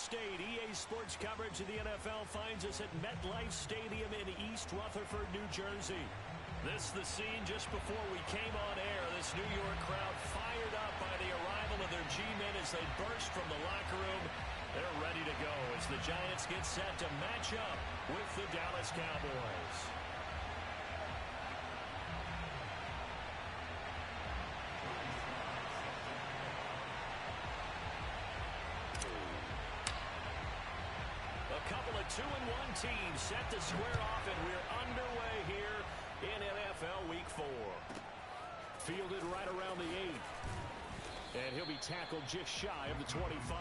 State. EA Sports coverage of the NFL finds us at MetLife Stadium in East Rutherford, New Jersey. This is the scene just before we came on air. This New York crowd fired up by the arrival of their G-men as they burst from the locker room. They're ready to go as the Giants get set to match up with the Dallas Cowboys. A couple of 2-1 teams set to square off, and we're underway here in NFL Week 4. Fielded right around the 8. And he'll be tackled just shy of the 25.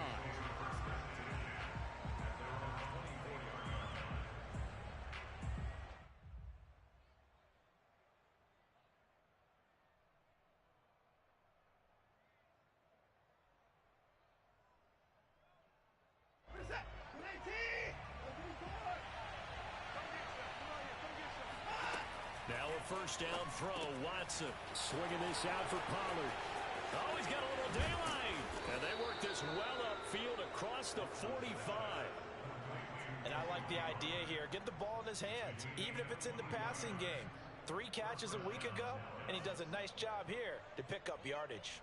Now a first down throw. Watson swinging this out for Pollard. Oh, he's got a little daylight. And they work this well upfield across the 45. And I like the idea here. Get the ball in his hands, even if it's in the passing game. 3 catches a week ago, and he does a nice job here to pick up yardage.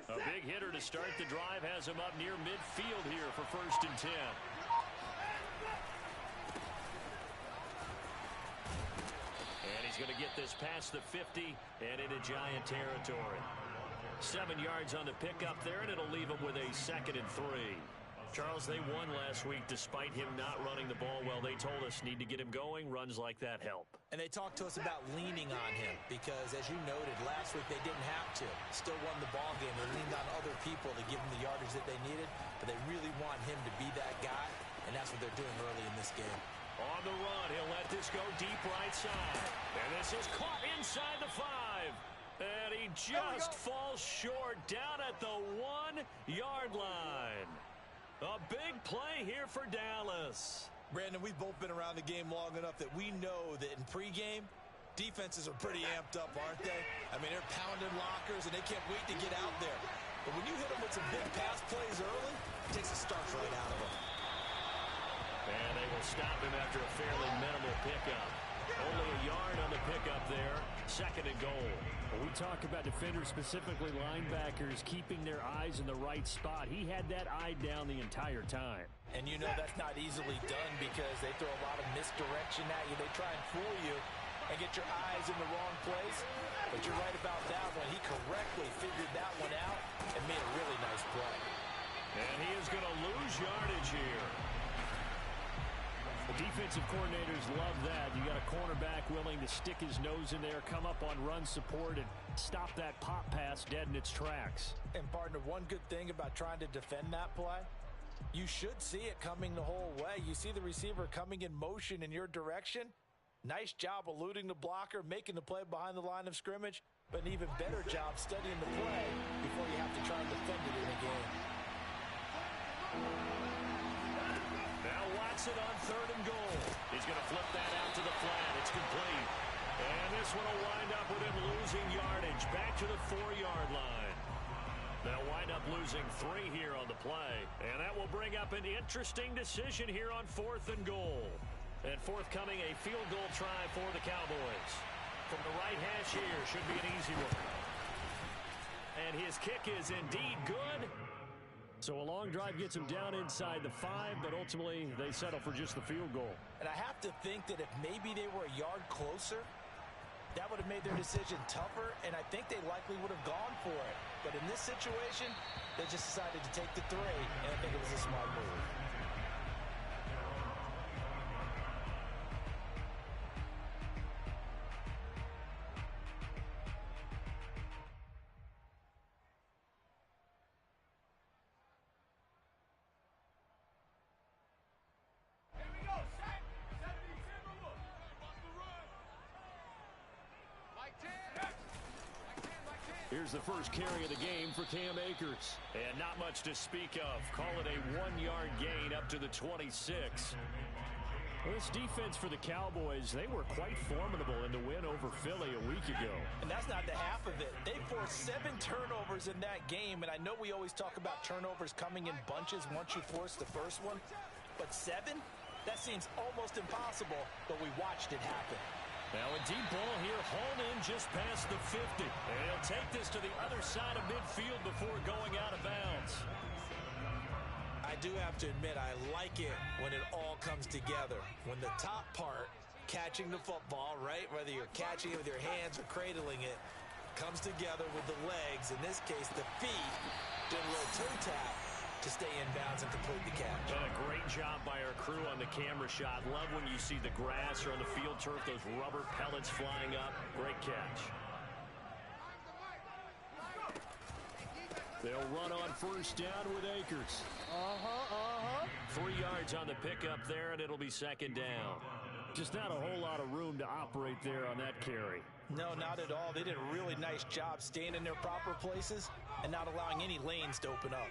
A big hitter to start the drive has him up near midfield here for 1st and 10. And he's going to get this past the 50 and into Giant territory. 7 yards on the pickup there, and it'll leave him with a 2nd and 3. Charles, they won last week despite him not running the ball well. They told us need to get him going. Runs like that help. And they talked to us about leaning on him because, as you noted, last week they didn't have to. Still won the ball game. They leaned on other people to give them the yardage that they needed, but they really want him to be that guy, and that's what they're doing early in this game. On the run, he'll let this go deep right side. And this is caught inside the 5. And he just falls short down at the 1-yard line. A big play here for Dallas. Brandon, we've both been around the game long enough that we know that in pregame, defenses are pretty amped up, aren't they? I mean, they're pounding lockers, and they can't wait to get out there. But when you hit them with some big pass plays early, it takes the starch right out of them. And they will stop him after a fairly minimal pickup. Only a yard on the pickup there. 2nd and goal. Well, we talk about defenders, specifically linebackers, keeping their eyes in the right spot. He had that eye down the entire time. And you know that's not easily done because they throw a lot of misdirection at you. They try and fool you and get your eyes in the wrong place. But you're right about that one. He correctly figured that one out and made a really nice play. And he is going to lose yardage here. The defensive coordinators love that. You got a cornerback willing to stick his nose in there, come up on run support, and stop that pop pass dead in its tracks. And, partner, one good thing about trying to defend that play, you should see it coming the whole way. You see the receiver coming in motion in your direction. Nice job eluding the blocker, making the play behind the line of scrimmage, but an even better job studying the play before you have to try and defend it in a game. Now Watson on 3rd and goal. He's going to flip that out to the flat. It's complete. And this one will wind up with him losing yardage back to the 4-yard line. They'll wind up losing 3 here on the play. And that will bring up an interesting decision here on 4th and goal. And forthcoming, a field goal try for the Cowboys. From the right hash here, should be an easy one. And his kick is indeed good. So a long drive gets him down inside the 5, but ultimately they settle for just the field goal. And I have to think that if maybe they were a yard closer, that would have made their decision tougher, and I think they likely would have gone for it. But in this situation, they just decided to take the 3, and I think it was a smart move. Here's the first carry of the game for Cam Akers. And not much to speak of. Call it a 1-yard gain up to the 26. Well, this defense for the Cowboys, they were quite formidable in the win over Philly a week ago. And that's not the half of it. They forced 7 turnovers in that game, and I know we always talk about turnovers coming in bunches once you force the first one, but 7? That seems almost impossible, but we watched it happen. Now a deep ball here, hauled in just past the 50. And he'll take this to the other side of midfield before going out of bounds. I do have to admit, I like it when it all comes together. When the top part, catching the football, right, whether you're catching it with your hands or cradling it, comes together with the legs, in this case the feet, doing a little toe tap to stay in bounds and complete the catch. And a great job by our crew on the camera shot. Love when you see the grass or on the field turf, those rubber pellets flying up. Great catch. They'll run on first down with Akers. 3 yards on the pickup there, and it'll be second down. Just not a whole lot of room to operate there on that carry. No, not at all. They did a really nice job staying in their proper places and not allowing any lanes to open up.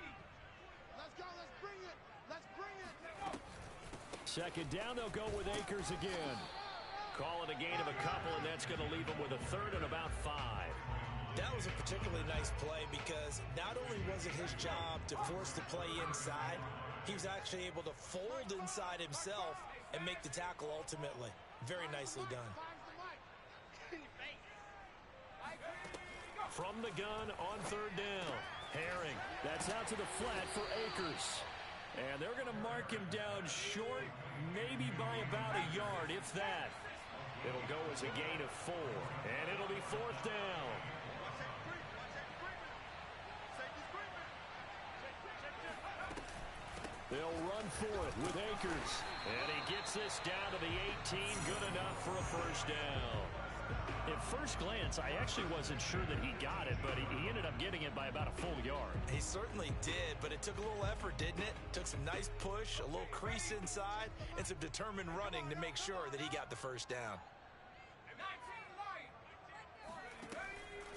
Let's go. Let's bring it. Let's bring it. Second down, they'll go with Akers again. Call it a gain of a couple, and that's going to leave them with a third and about 5. That was a particularly nice play because not only was it his job to force the play inside, he was actually able to fold inside himself and make the tackle ultimately. Very nicely done. From the gun on third down. Herring. That's out to the flat for Akers. And they're going to mark him down short, maybe by about a yard, if that. It'll go as a gain of 4. And it'll be fourth down. They'll run for it with Akers. And he gets this down to the 18. Good enough for a first down. At first glance, I actually wasn't sure that he got it, but he ended up getting it by about a full yard. He certainly did, but it took a little effort, didn't it? Took some nice push, a little crease inside, and some determined running to make sure that he got the first down.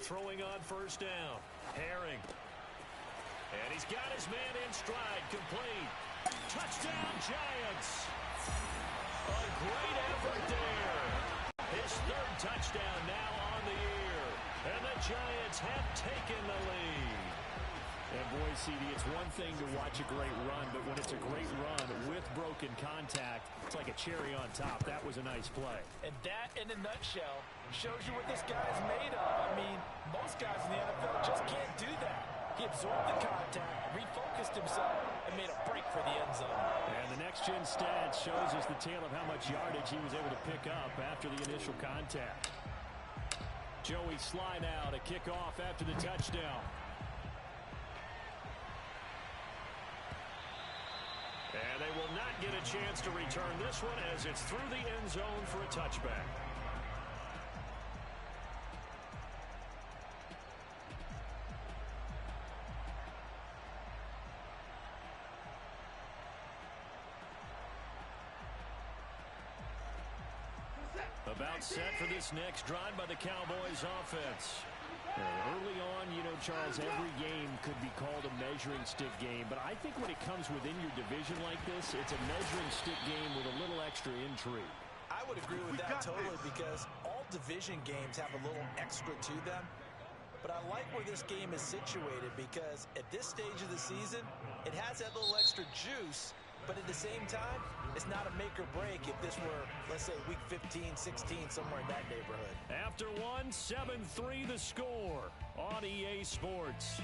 Throwing on first down. Herring. And he's got his man in stride, complete. Touchdown, Giants. A great effort there. His third touchdown now on the year. And the Giants have taken the lead. And boy, CD, it's one thing to watch a great run, but when it's a great run with broken contact, it's like a cherry on top. That was a nice play. And that, in a nutshell, shows you what this guy's made of. I mean, most guys in the NFL just can't do that. He absorbed the contact, refocused himself, and made a break for the end zone. And the next-gen stats shows us the tale of how much yardage he was able to pick up after the initial contact. Joey Sly now to kick off after the touchdown. And they will not get a chance to return this one as it's through the end zone for a touchback. About set for this next drive by the Cowboys offense. Early on, you know, Charles, every game could be called a measuring stick game, but I think when it comes within your division like this, it's a measuring stick game with a little extra intrigue. I would agree with that totally because all division games have a little extra to them. But I like where this game is situated because at this stage of the season, it has that little extra juice. But at the same time, it's not a make or break if this were, let's say, week 15, 16, somewhere in that neighborhood. After one, 7-3 the score on EA Sports.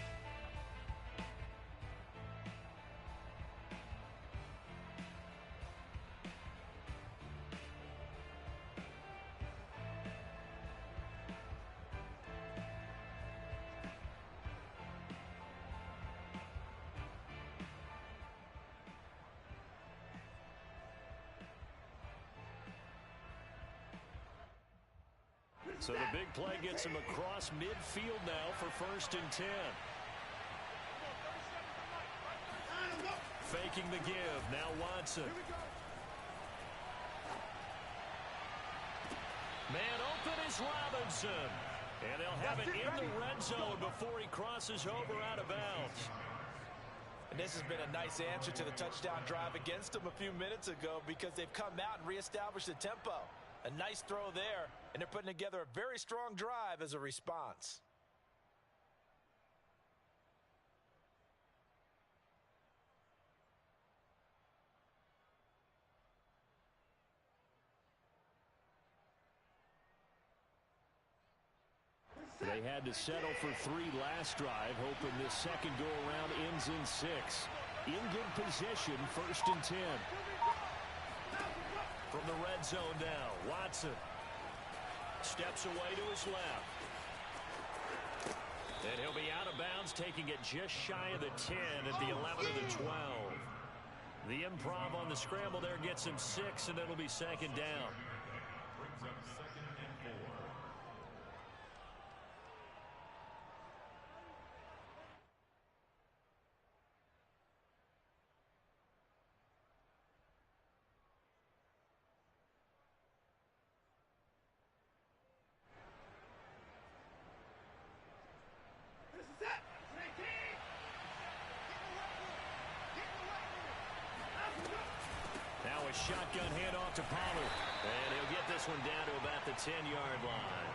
So the big play gets him across midfield now for 1st and 10. Faking the give. Now Watson. Man open is Robinson. And they'll have it in the red zone before he crosses over out of bounds. And this has been a nice answer to the touchdown drive against them a few minutes ago because they've come out and reestablished the tempo. A nice throw there, and they're putting together a very strong drive as a response. They had to settle for 3 last drive, hoping this second go-around ends in 6. In good position, 1st and 10. From the red zone now, Watson steps away to his left. And he'll be out of bounds, taking it just shy of the 10 at the 11 of the 12. The improv on the scramble there gets him 6, and it'll be 2nd down. Now a shotgun handoff to Pollard. And he'll get this one down to about the 10-yard line.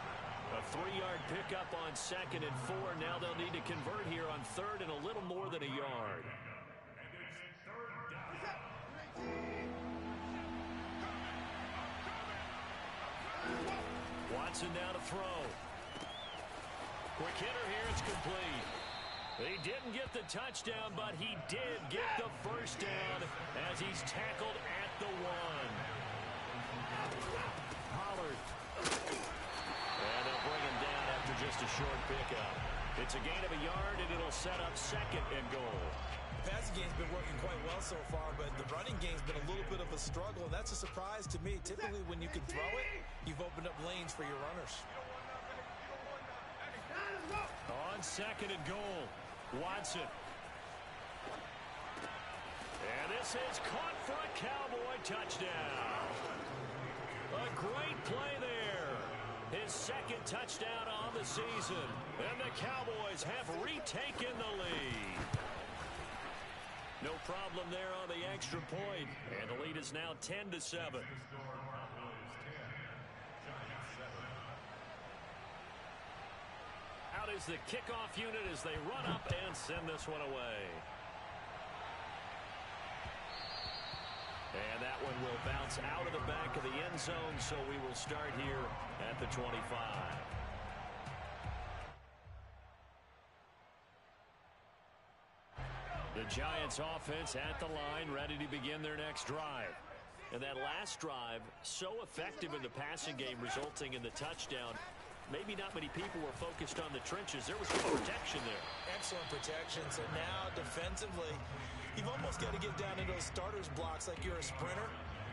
A 3-yard pickup on 2nd and 4. Now they'll need to convert here on 3rd and a little more than a yard. Watson down to throw. Quick hitter here, it's complete. He didn't get the touchdown, but he did get the first down as he's tackled at the 1. Pollard. And they'll bring him down after just a short pickup. It's a gain of a yard, and it'll set up 2nd and goal. The passing game's been working quite well so far, but the running game's been a little bit of a struggle, and that's a surprise to me. Typically, when you can throw it, you've opened up lanes for your runners. On 2nd and goal, Watson. And this is caught for a Cowboy touchdown. A great play there. His 2nd touchdown on the season. And the Cowboys have retaken the lead. No problem there on the extra point. And the lead is now 10-7. Out is the kickoff unit as they run up and send this one away. And that one will bounce out of the back of the end zone, so we will start here at the 25. The Giants offense at the line, ready to begin their next drive. And that last drive, so effective in the passing game, resulting in the touchdown. Maybe not many people were focused on the trenches. There was good protection there. Excellent protection. So now, defensively, you've almost got to get down in those starters blocks like you're a sprinter.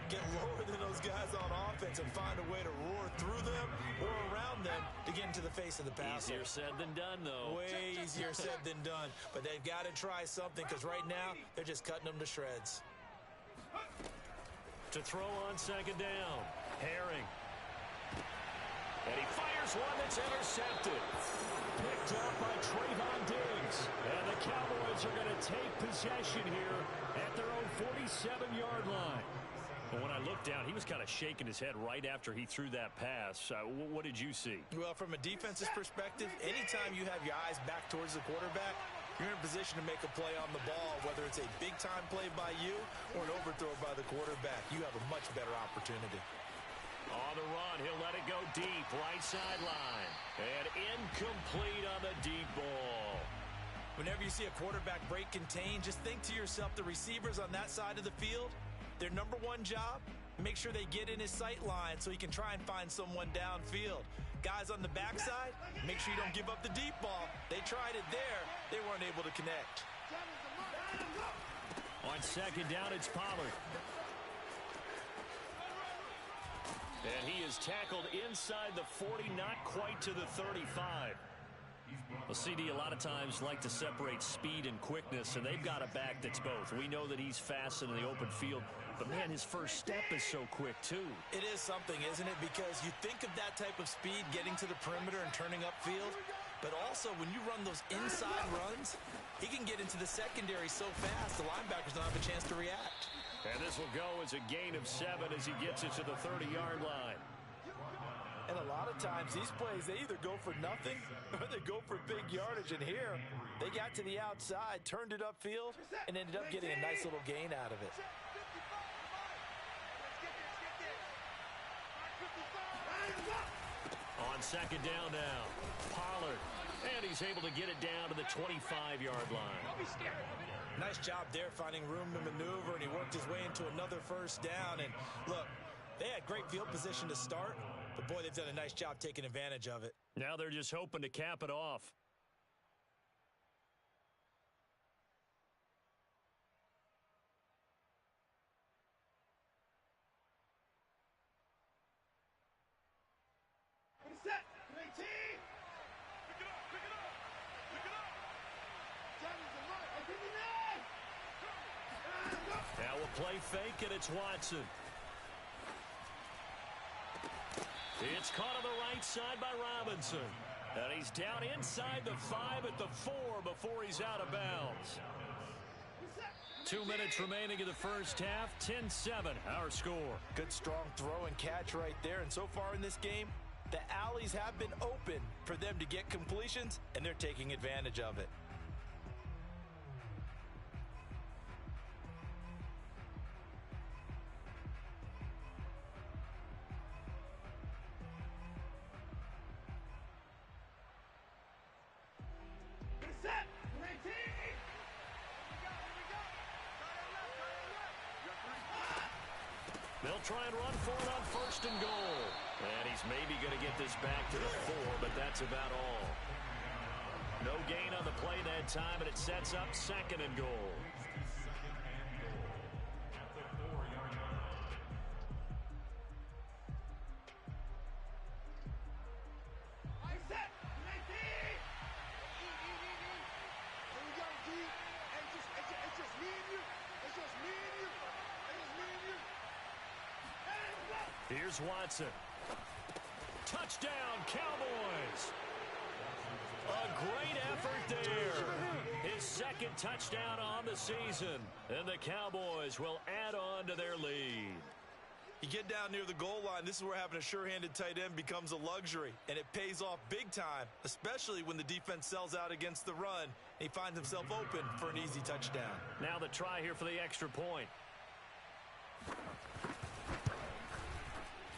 Get lower than those guys on offense and find a way to roar through them or around them to get into the face of the passer. Easier said than done, though. Way easier said than done. But they've got to try something because right now, they're just cutting them to shreds. To throw on 2nd down. Herring. And he fires one that's intercepted. Picked up by Trayvon Diggs. And the Cowboys are going to take possession here at their own 47-yard line. And when I looked down, he was kind of shaking his head right after he threw that pass. What did you see? Well, from a defense's perspective, anytime you have your eyes back towards the quarterback, you're in a position to make a play on the ball, whether it's a big-time play by you or an overthrow by the quarterback. You have a much better opportunity. On the run, he'll let it go deep, right sideline. And incomplete on the deep ball. Whenever you see a quarterback break contain, just think to yourself, the receivers on that side of the field, their number one job, make sure they get in his sight line so he can try and find someone downfield. Guys on the backside, make sure you don't give up the deep ball. They tried it there. They weren't able to connect. On 2nd down, it's Pollard. And he is tackled inside the 40, not quite to the 35. Well, CD a lot of times like to separate speed and quickness, and they've got a back that's both. We know that he's fast in the open field, but, man, his first step is so quick, too. It is something, isn't it? Because you think of that type of speed getting to the perimeter and turning upfield, but also when you run those inside runs, he can get into the secondary so fast the linebackers don't have a chance to react. And this will go as a gain of 7 as he gets it to the 30-yard line. And a lot of times these plays, they either go for nothing or they go for big yardage. And here, they got to the outside, turned it upfield, and ended up getting a nice little gain out of it. On second down now, Pollard. And he's able to get it down to the 25-yard line. Nice job there finding room to maneuver, and he worked his way into another first down. And look, they had great field position to start, but boy, they've done a nice job taking advantage of it. Now they're just hoping to cap it off. Set. 18. Pick it up. Pick it up. Pick it up. Johnny's a right. I think he Now a play fake, and it's Watson. It's caught on the right side by Robinson. And he's down inside the 5 at the 4 before he's out of bounds. 2 minutes remaining in the first half. 10-7, our score. Good strong throw and catch right there. And so far in this game, the alleys have been open for them to get completions, and they're taking advantage of it. set. 19. They'll try and run for it on first and goal. And he's maybe going to get this back to the 4, but that's about all. No gain on the play that time, and it sets up second and goal. Here's Watson. Touchdown, Cowboys. A great effort there. His second touchdown on the season. And the Cowboys will add on to their lead. You get down near the goal line, this is where having a sure-handed tight end becomes a luxury. And it pays off big time, especially when the defense sells out against the run. He finds himself open for an easy touchdown. Now the try here for the extra point.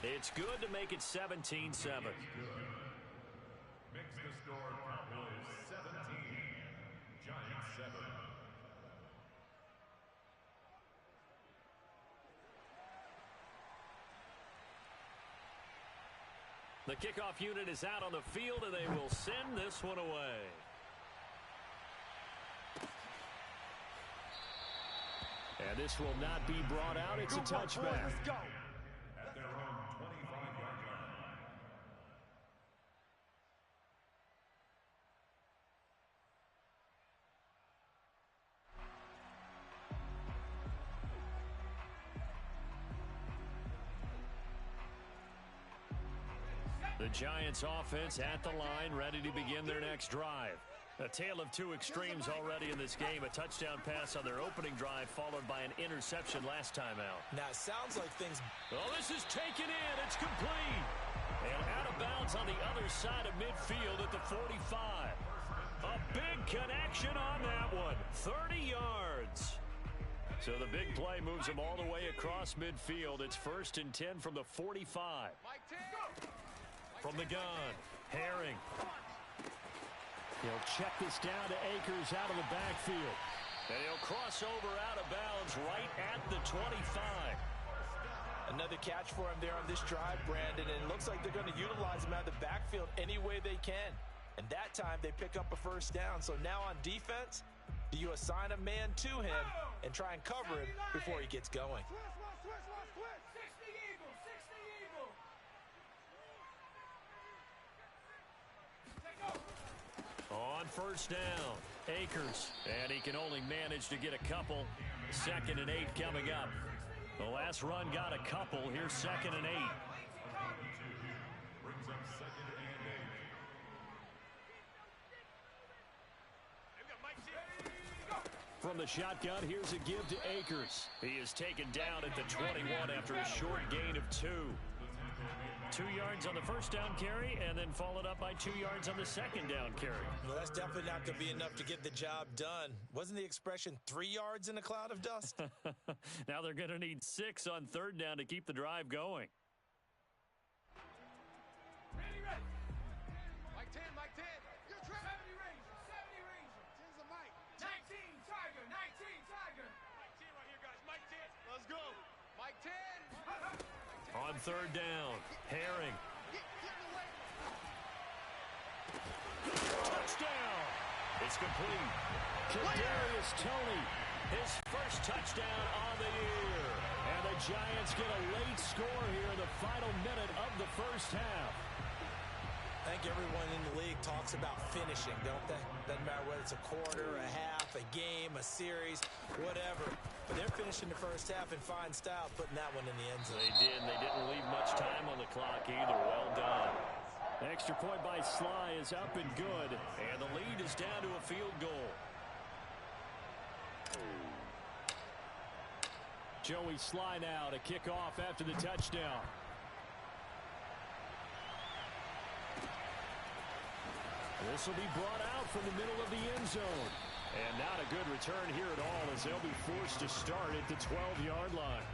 It's good to make it 17-7. Makes the score Cowboys 17, Giants 7. The kickoff unit is out on the field, and they will send this one away. And this will not be brought out. It's a touchback. Let's go. At their own 25-yard line. The Giants offense at the line, ready to begin their next drive. A tale of two extremes already in this game. A touchdown pass on their opening drive, followed by an interception last time out. Now, it sounds like things... Oh, this is taken in. It's complete. And out of bounds on the other side of midfield at the 45. A big connection on that one. 30 yards. So the big play moves them all the way across midfield. It's 1st and 10 from the 45. From the gun, Herring. He'll check this down to Akers out of the backfield. And he'll cross over out of bounds right at the 25. Another catch for him there on this drive, Brandon, and it looks like they're going to utilize him out of the backfield any way they can. And that time they pick up a first down. So now on defense, do you assign a man to him and try and cover him before he gets going? first down. Akers, and he can only manage to get a couple. 2nd and 8 coming up. The last run got a couple. Here's 2nd and 8. Brings up 2nd and 8. From the shotgun, here's a give to Akers. He is taken down at the 21 after a short gain of 2. 2 yards on the first down carry, and then followed up by 2 yards on the second down carry. Well, that's definitely not going to be enough to get the job done. Wasn't the expression 3 yards in a cloud of dust? Now they're going to need 6 on 3rd down to keep the drive going. Ready. Mike 10. You're trapped. 70 Ranger. 10's a Mike. 19 Tiger. Mike 10 right here, guys. Mike 10. Let's go. Mike 10. On 3rd down, Herring. Touchdown! It's complete. Kadarius Toney, his first touchdown on the year. And the Giants get a late score here in the final minute of the first half. I think everyone in the league talks about finishing, don't they? Doesn't matter whether it's a quarter, a half, a game, a series, whatever. But they're finishing the first half in fine style, putting that one in the end zone. They did. They didn't leave much time on the clock either. Well done. Extra point by Sly is up and good. And the lead is down to a field goal. Joey Sly now to kick off after the touchdown. This will be brought out from the middle of the end zone. And not a good return here at all as they'll be forced to start at the 12-yard line.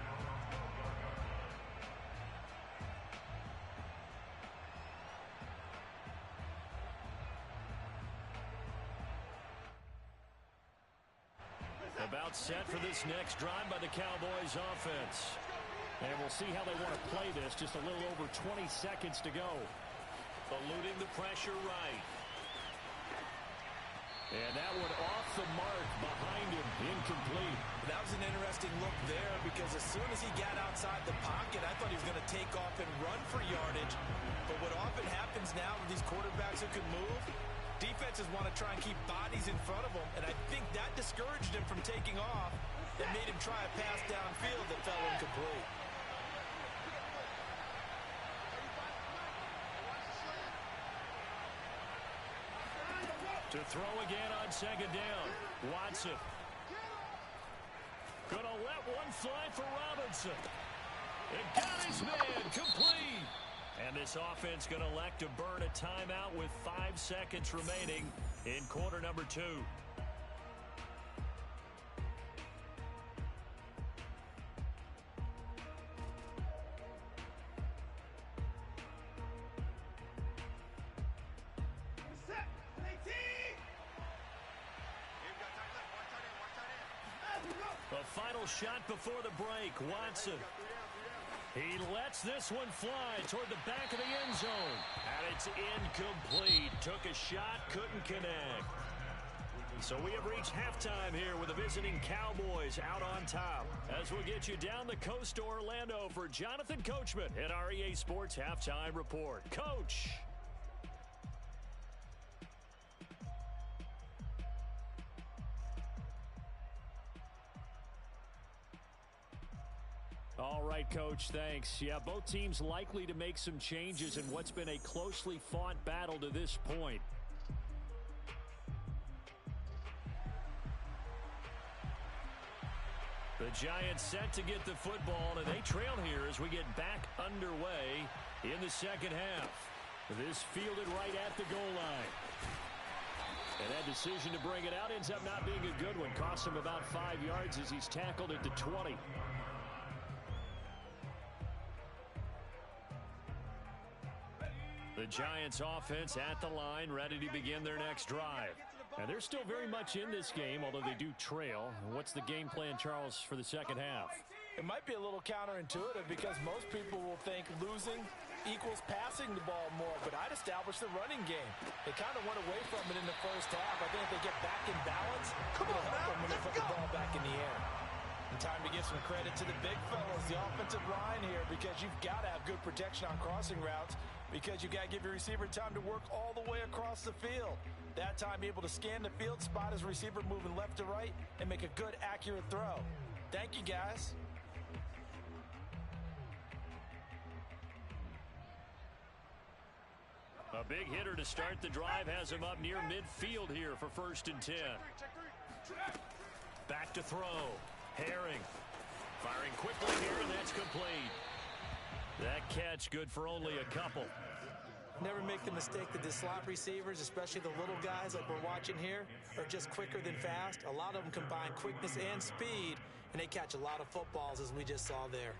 About set for this next drive by the Cowboys offense. And we'll see how they want to play this. Just a little over 20 seconds to go. Eluding the pressure right. And that one off the mark behind him, incomplete. That was an interesting look there because as soon as he got outside the pocket, I thought he was going to take off and run for yardage. But what often happens now with these quarterbacks who can move, defenses want to try and keep bodies in front of them, and I think that discouraged him from taking off and made him try a pass downfield that fell incomplete. To throw again on 2nd down. Watson. Gonna let one fly for Robinson. It got his man complete. And this offense gonna elect to burn a timeout with 5 seconds remaining in quarter number 2. The final shot before the break, Watson. He lets this one fly toward the back of the end zone. And it's incomplete. Took a shot, couldn't connect. So we have reached halftime here with the visiting Cowboys out on top. As we'll get you down the coast to Orlando for Jonathan Coachman at our EA Sports Halftime Report. Coach. All right, Coach, thanks. Yeah, both teams likely to make some changes in what's been a closely fought battle to this point. The Giants set to get the football, and they trail here as we get back underway in the second half. This fielded right at the goal line. And that decision to bring it out ends up not being a good one. Costs him about 5 yards as he's tackled at the 20. The Giants offense at the line, ready to begin their next drive. And they're still very much in this game, although they do trail. What's the game plan, Charles, for the second half? It might be a little counterintuitive because most people will think losing equals passing the ball more, but I'd establish the running game. They kind of went away from it in the first half. I think if they get back in balance, it'll help them when they put the ball back in the air. And time to give some credit to the big fellas, the offensive line here, because you've got to have good protection on crossing routes Because you got to give your receiver time to work all the way across the field. That time, be able to scan the field, spot his receiver moving left to right, and make a good, accurate throw. Thank you, guys. A big hitter to start the drive has him up near midfield here for 1st and 10. Back to throw. Herring firing quickly here, and that's complete. That catch good for only a couple. Never make the mistake that the slot receivers, especially the little guys like we're watching here, are just quicker than fast. A lot of them combine quickness and speed, and they catch a lot of footballs, as we just saw there.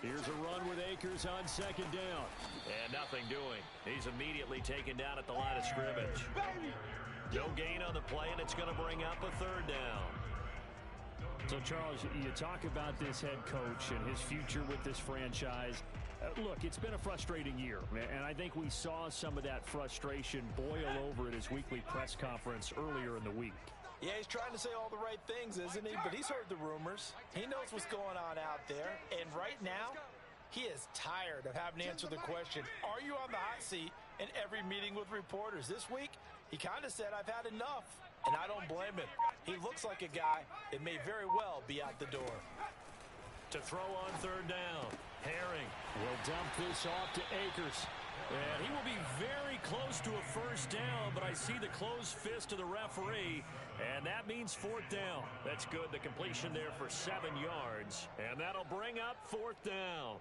Here's a run with Akers on 2nd down. And nothing doing. He's immediately taken down at the line of scrimmage. No gain on the play, and it's going to bring up a 3rd down. So, Charles, you talk about this head coach and his future with this franchise. Look, it's been a frustrating year, and I think we saw some of that frustration boil over at his weekly press conference earlier in the week. Yeah, he's trying to say all the right things, isn't he? But he's heard the rumors. He knows what's going on out there. And right now, he is tired of having to answer the question, are you on the hot seat in every meeting with reporters? This week, he kind of said, I've had enough. And I don't blame him. He looks like a guy that may very well be out the door. To throw on 3rd down, Herring will dump this off to Akers. And he will be very close to a 1st down, but I see the closed fist of the referee, and that means 4th down. That's good. The completion there for 7 yards, and that'll bring up 4th down.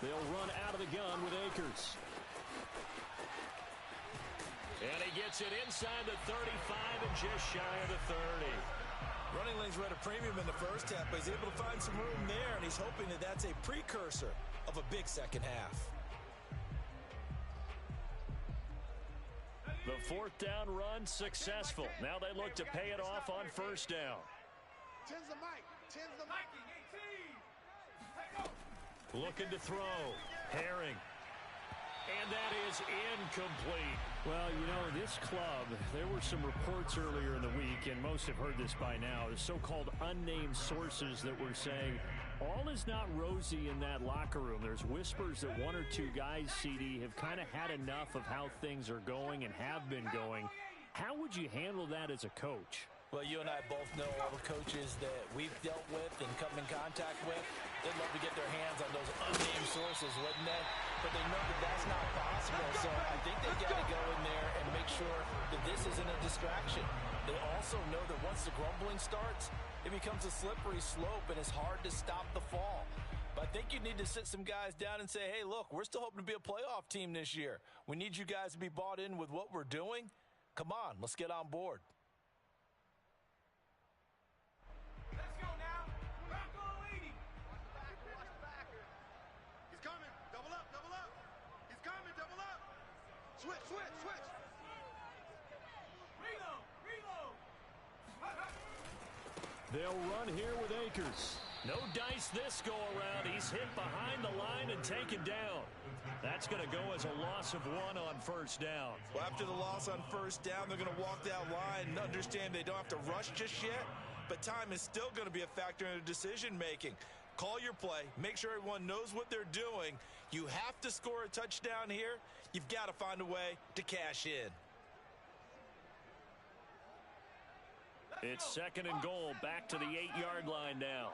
They'll run out of the gun with Akers. And he gets it inside the 35 and just shy of the 30. Running lanes were at a premium in the first half, but he's able to find some room there, and he's hoping that that's a precursor of a big second half. The 4th down run successful. Now they look to pay it off on 1st down. Tens the mic. Tens the mic. Looking to throw. Herring. And that is incomplete. Well, you know, this club, there were some reports earlier in the week, and most have heard this by now, the so-called unnamed sources that were saying all is not rosy in that locker room. There's whispers that 1 or 2 guys, CD, have kind of had enough of how things are going and have been going. How would you handle that as a coach? Well, you and I both know all the coaches that we've dealt with and come in contact with. They'd love to get their hands on those unnamed sources, wouldn't they? But they know that that's not possible, so I think they got to go in there and make sure that this isn't a distraction. They also know that once the grumbling starts, it becomes a slippery slope, and it's hard to stop the fall. But I think you need to sit some guys down and say, hey, look, we're still hoping to be a playoff team this year. We need you guys to be bought in with what we're doing. Come on, let's get on board. They'll run here with Akers. No dice this go around. He's hit behind the line and taken down. That's going to go as a loss of 1 on 1st down. Well, after the loss on 1st down, they're going to walk that line and understand they don't have to rush just yet, but time is still going to be a factor in the decision-making. Call your play. Make sure everyone knows what they're doing. You have to score a touchdown here. You've got to find a way to cash in. It's 2nd and goal, back to the 8-yard line now.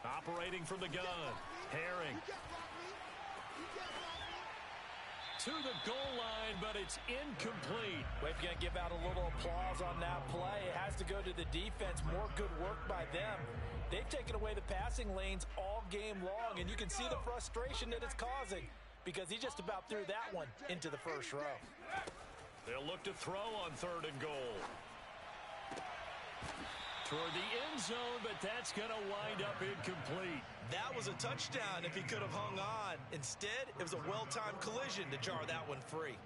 Operating from the gun, Herring. To the goal line, but it's incomplete. We're going to give out a little applause on that play. It has to go to the defense. More good work by them. They've taken away the passing lanes all game long, and you can see the frustration that it's causing because he just about threw that one into the first row. They'll look to throw on 3rd and goal. Toward the end zone, but that's going to wind up incomplete. That was a touchdown if he could have hung on. Instead, it was a well-timed collision to jar that one free.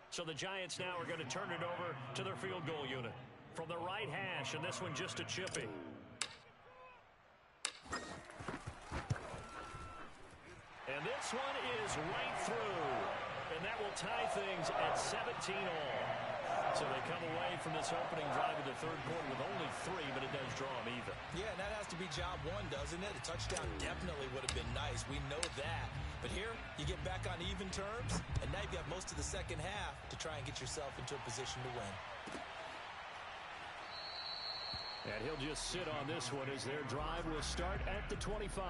So the Giants now are going to turn it over to their field goal unit. From the right hash, and this one just a chippy. And this one is right through. And that will tie things at 17 all. So they come away from this opening drive of the 3rd quarter with only 3, but it does draw them even. Yeah, and that has to be job one, doesn't it? A touchdown definitely would have been nice. We know that. But here, you get back on even terms, and now you've got most of the second half to try and get yourself into a position to win. And he'll just sit on this one as their drive will start at the 25.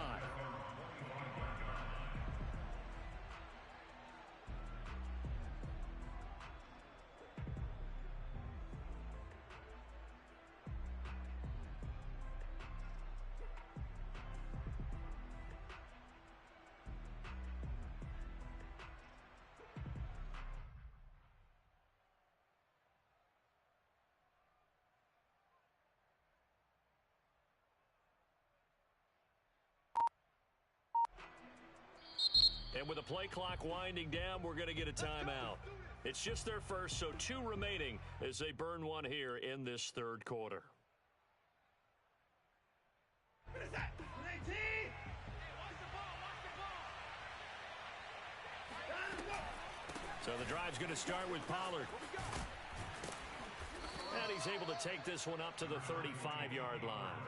And with the play clock winding down, we're going to get a timeout. It's just their first, so 2 remaining as they burn one here in this 3rd quarter. What is that? 19! So the drive's going to start with Pollard. And he's able to take this one up to the 35-yard line.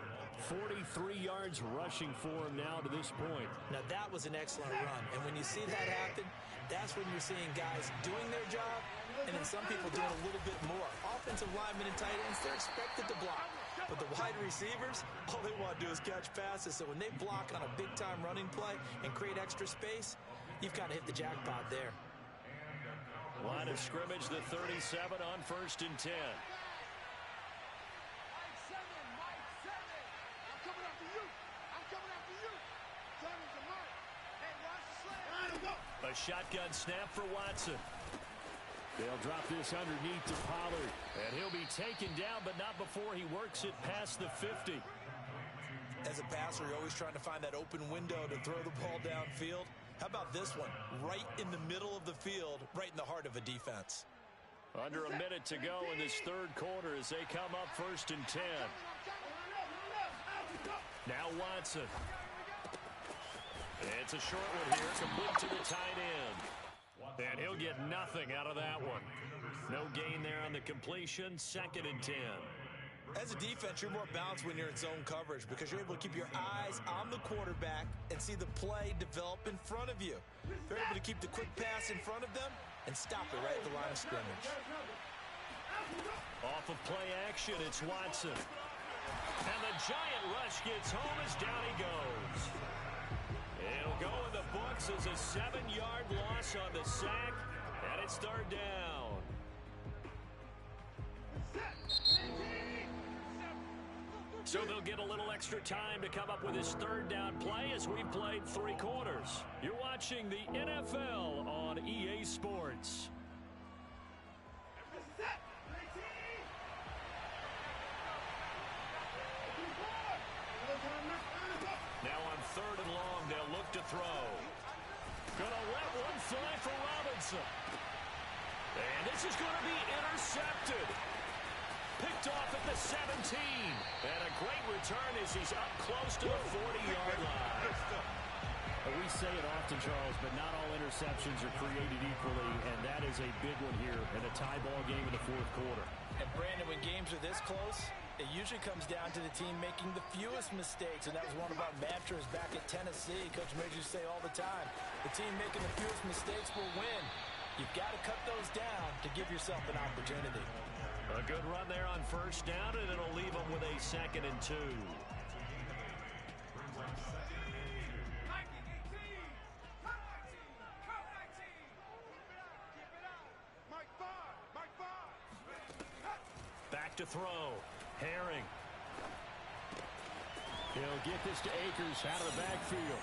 43 yards rushing for him now to this point. Now, that was an excellent run. And when you see that happen, that's when you're seeing guys doing their job and then some people doing a little bit more. Offensive linemen and tight ends, they're expected to block. But the wide receivers, all they want to do is catch passes. So when they block on a big-time running play and create extra space, you've kind of hit the jackpot there. Line of scrimmage, the 37 on 1st and 10. A shotgun snap for Watson. They'll drop this underneath to Pollard. And he'll be taken down, but not before he works it past the 50. As a passer, you're always trying to find that open window to throw the ball downfield. How about this one? Right in the middle of the field, right in the heart of a defense. Under a minute to go in this 3rd quarter as they come up 1st and 10. Now Watson. It's a short one here, complete to the tight end. And he'll get nothing out of that one. No gain there on the completion, 2nd and 10. As a defense, you're more balanced when you're in zone coverage because you're able to keep your eyes on the quarterback and see the play develop in front of you. You're able to keep the quick pass in front of them and stop it right at the line of scrimmage. Off of play action, it's Watson. And the giant rush gets home as down he goes. It'll go in the books as a 7-yard loss on the sack, and it's 3rd down. So they'll get a little extra time to come up with his 3rd down play as we've played 3 quarters. You're watching the NFL on EA Sports. Now on 3rd and long, they'll look to throw. Gonna let one fly for Robinson. And this is going to be intercepted. Picked off at the 17. And a great return as he's up close to the 40-yard line. We say it often, Charles, but not all interceptions are created equally, and that is a big one here in a tie ball game in the 4th quarter. And Brandon, when games are this close, it usually comes down to the team making the fewest mistakes, and that was one of our mantras back at Tennessee. Coach Major used to say all the time, the team making the fewest mistakes will win. You've got to cut those down to give yourself an opportunity. A good run there on 1st down, and it'll leave them with a 2nd and 2. Back to throw. Herring. He'll get this to Akers out of the backfield.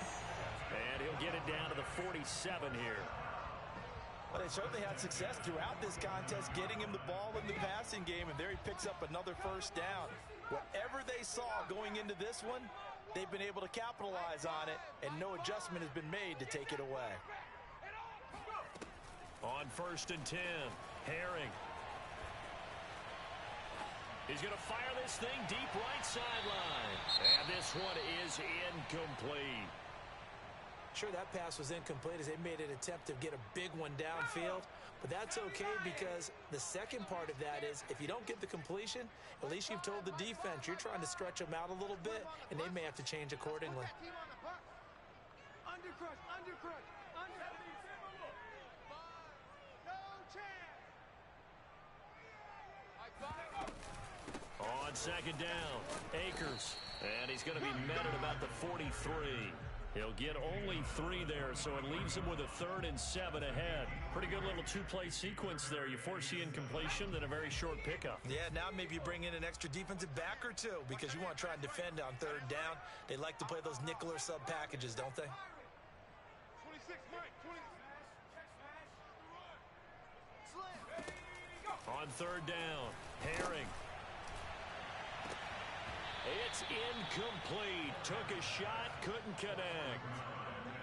And he'll get it down to the 47 here. Well, they certainly had success throughout this contest, getting him the ball in the passing game, and there he picks up another first down. Whatever they saw going into this one, they've been able to capitalize on it, and no adjustment has been made to take it away. On 1st and 10, Herring. He's going to fire this thing deep right sideline. And this one is incomplete. Sure, that pass was incomplete as they made an attempt to get a big one downfield, but that's okay because the second part of that is if you don't get the completion, at least you've told the defense you're trying to stretch them out a little bit, and they may have to change accordingly. On 2nd down, Akers. And he's going to be met at about the 43. He'll get only 3 there, so it leaves him with a 3rd and 7 ahead. Pretty good little 2-play sequence there. You force the incompletion, then a very short pickup. Yeah, now maybe you bring in an extra defensive back or two because you want to try and defend on 3rd down. They like to play those nickel or sub packages, don't they? 26, Mike, 20. On 3rd down, Herring. It's incomplete. Took a shot, couldn't connect.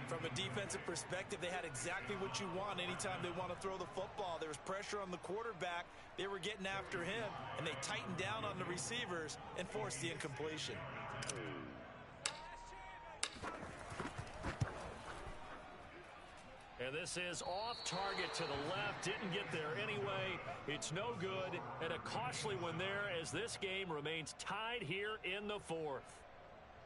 From a defensive perspective, they had exactly what you want anytime they want to throw the football. There was pressure on the quarterback. They were getting after him, and they tightened down on the receivers and forced the incompletion. And this is off target to the left. Didn't get there anyway. It's no good. And a costly one there as this game remains tied here in the 4th.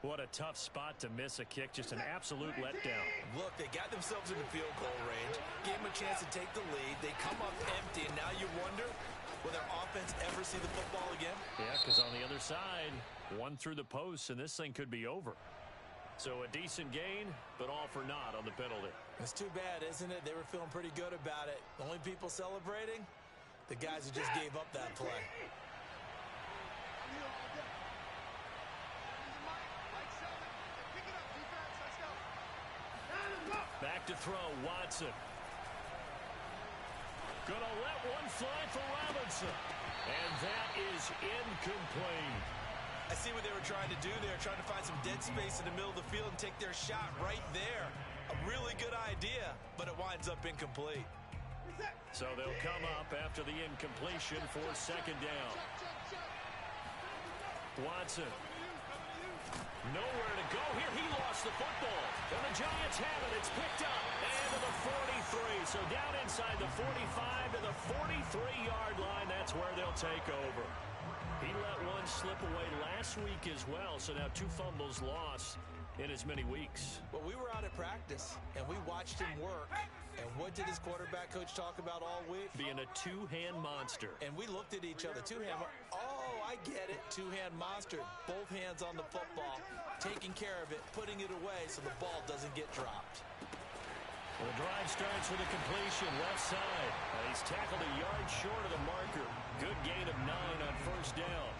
What a tough spot to miss a kick. Just an absolute letdown. Look, they got themselves in the field goal range. Gave them a chance to take the lead. They come up empty, and now you wonder, will their offense ever see the football again? Yeah, because on the other side, one through the post, and this thing could be over. So a decent gain, but all for naught on the penalty. It's too bad, isn't it? They were feeling pretty good about it. The only people celebrating, the guys who just gave up that play. Back to throw, Watson. Gonna let one fly for Robinson. And that is incomplete. I see what they were trying to do there, trying to find some dead space in the middle of the field and take their shot right there. A really good idea, but it winds up incomplete. So they'll come up after the incompletion for 2nd down. Watson. Nowhere to go here. He lost the football. And the Giants have it. It's picked up. And to the 43. So down inside the 45 to the 43-yard line. That's where they'll take over. He let one slip away last week as well. So now 2 fumbles lost in as many weeks. Well, we were out at practice, and we watched him work. And what did his quarterback coach talk about all week? Being a 2-hand monster. And we looked at each other. 2-hand. Oh, I get it. 2-hand monster. Both hands on the football, taking care of it, putting it away so the ball doesn't get dropped. Well, the drive starts with a completion left side. He's tackled a yard short of the marker. Good gain of 9 on 1st down.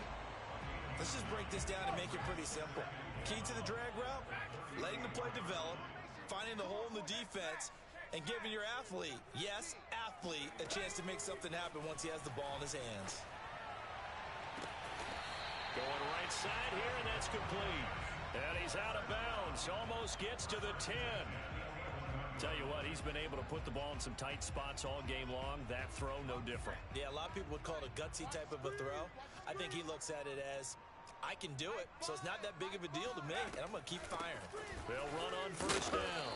Let's just break this down and make it pretty simple. Key to the drag route, letting the play develop, finding the hole in the defense, and giving your athlete, yes, athlete, a chance to make something happen once he has the ball in his hands. Going right side here, and that's complete. And he's out of bounds. Almost gets to the 10. Tell you what, he's been able to put the ball in some tight spots all game long. That throw, no different. Yeah, a lot of people would call it a gutsy type of a throw. I think he looks at it as, I can do it, so it's not that big of a deal to me, and I'm going to keep firing. They'll run on 1st down.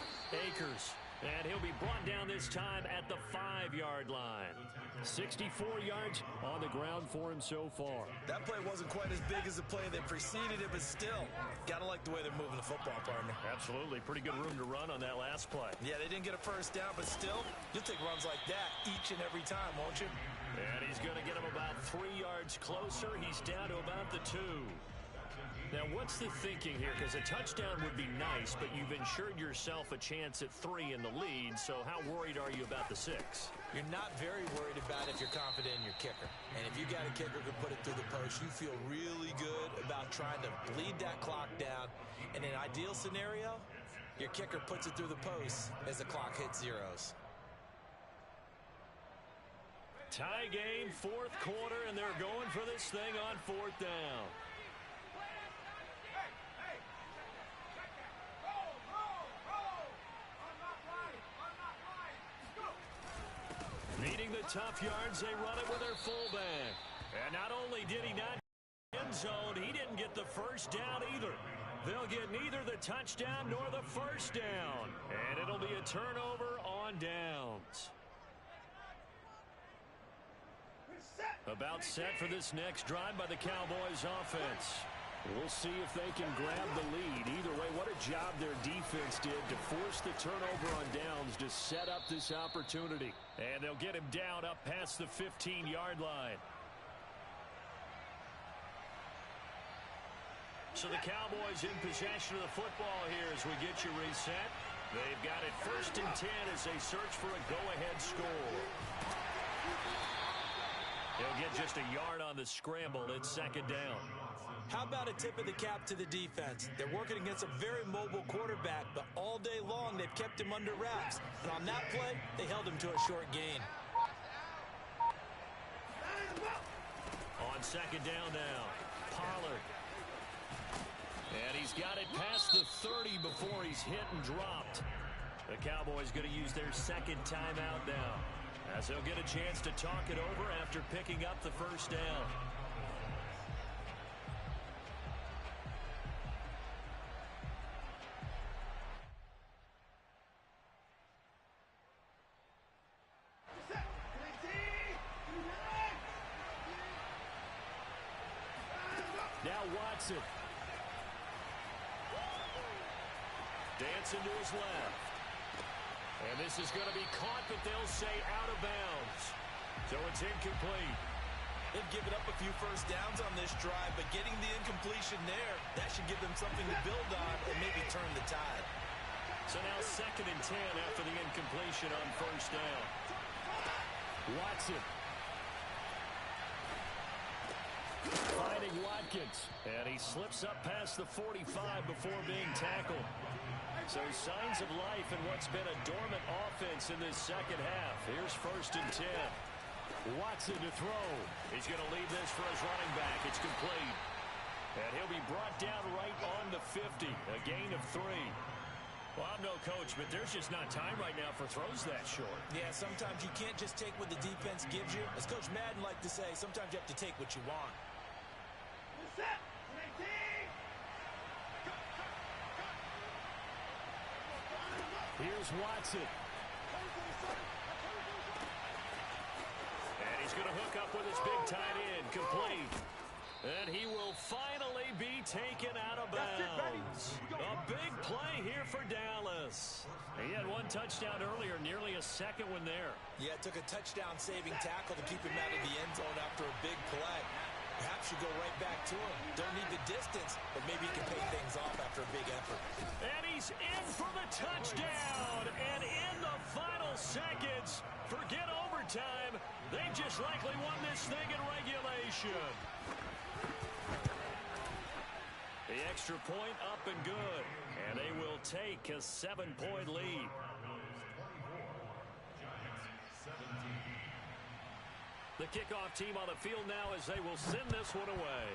Akers. And he'll be brought down this time at the 5-yard line. 64 yards on the ground for him so far. That play wasn't quite as big as the play that preceded it, but still, got to like the way they're moving the football, partner. Absolutely. Pretty good room to run on that last play. Yeah, they didn't get a 1st down, but still, you'll take runs like that each and every time, won't you? And he's going to get him about 3 yards closer. He's down to about the 2. Now, what's the thinking here? Because a touchdown would be nice, but you've ensured yourself a chance at 3 in the lead, so how worried are you about the 6? You're not very worried about if you're confident in your kicker. And if you got a kicker who can put it through the post, you feel really good about trying to bleed that clock down. In an ideal scenario, your kicker puts it through the post as the clock hits zeros. Tie game, fourth quarter, and they're going for this thing on fourth down. Needing the tough yards, they run it with their fullback. And not only did he not end zone, he didn't get the first down either. They'll get neither the touchdown nor the first down. And it'll be a turnover on downs. About set for this next drive by the Cowboys offense. We'll see if they can grab the lead. Either way, what a job their defense did to force the turnover on downs to set up this opportunity. And they'll get him down up past the 15-yard line. So the Cowboys in possession of the football here as we get you reset. They've got it 1st and 10 as they search for a go-ahead score. They'll get just a yard on the scramble. It's 2nd down. How about a tip of the cap to the defense? They're working against a very mobile quarterback, but all day long they've kept him under wraps. And on that play, they held him to a short gain. On 2nd down now, Pollard. And he's got it past the 30 before he's hit and dropped. The Cowboys going to use their 2nd timeout now, as they'll get a chance to talk it over after picking up the first down. Now Watson. Dancing to his left. And this is going to be caught, but they'll say out of bounds. So it's incomplete. They've given up a few first downs on this drive, but getting the incompletion there, that should give them something to build on and maybe turn the tide. So now 2nd and 10 after the incompletion on first down. Watson. Finding Watkins. And he slips up past the 45 before being tackled. So signs of life in what's been a dormant offense in this second half. Here's 1st and 10. Watson to throw. He's going to leave this for his running back. It's complete. And he'll be brought down right on the 50. A gain of 3. Well, I'm no coach, but there's just not time right now for throws that short. Yeah, sometimes you can't just take what the defense gives you. As Coach Madden liked to say, sometimes you have to take what you want. Here's Watson. And he's going to hook up with his big tight end. Complete. And he will finally be taken out of bounds. A big play here for Dallas. He had one touchdown earlier, nearly a second one there. Yeah, it took a touchdown-saving tackle to keep him out of the end zone after a big play. Perhaps you go right back to him. Don't need the distance, but maybe he can pay things off after a big effort. And he's in for the touchdown. And in the final seconds, forget overtime. They just likely won this thing in regulation. The extra point up and good. And they will take a 7-point lead. The kickoff team on the field now as they will send this one away.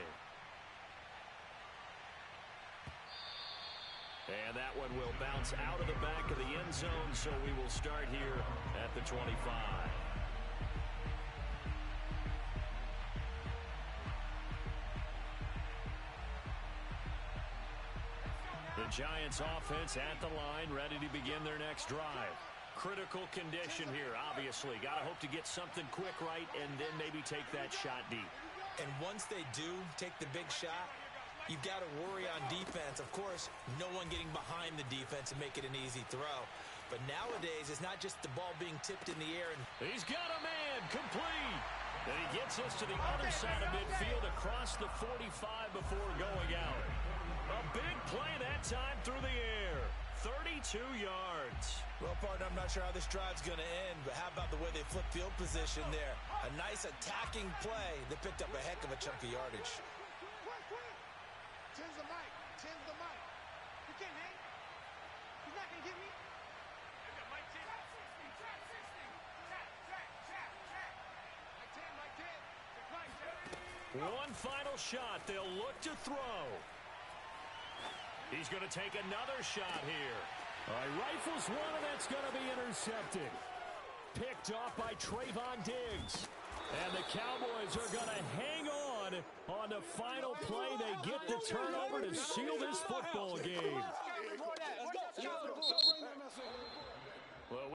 And that one will bounce out of the back of the end zone, so we will start here at the 25. The Giants offense at the line, ready to begin their next drive. Critical condition here, obviously. Got to hope to get something quick right and then maybe take that shot deep. And once they do take the big shot, you've got to worry on defense. Of course, no one getting behind the defense and make it an easy throw. But nowadays, it's not just the ball being tipped in the air. And he's got a man, complete. And he gets us to the other side of midfield across the 45 before going out. A big play that time through the air. 32 yards. Well, partner, I'm not sure how this drive's going to end, but how about the way they flip field position there? A nice attacking play that picked up a heck of a chunk of yardage. Tens the mic. Tens the mic. You can't hang. You're not going to get me? One final shot. They'll look to throw. He's going to take another shot here. All right, rifles one, and that's going to be intercepted. Picked off by Trayvon Diggs. And the Cowboys are going to hang on the final play. They get the turnover to seal this football game. Well,